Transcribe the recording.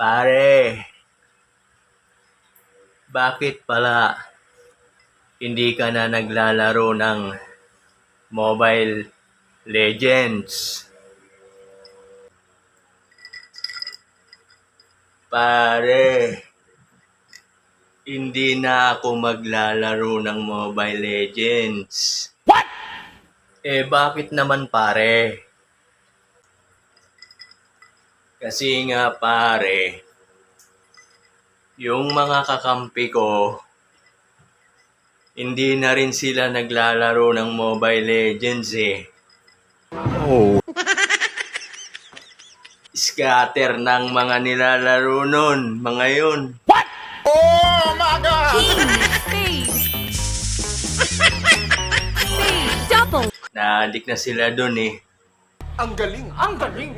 Pare, bakit pala hindi ka na naglalaro ng Mobile Legends? Pare, hindi na ako maglalaro ng Mobile Legends. What? Bakit naman pare? Kasi nga pare, yung mga kakampi ko, hindi na rin sila naglalaro ng Mobile Legends eh. Oh. Scatter ng mga nilalaro nun, mga yun. What? Oh my God! Spade. Spade double. Na-addict na sila dun eh. Ang galing! Ang galing!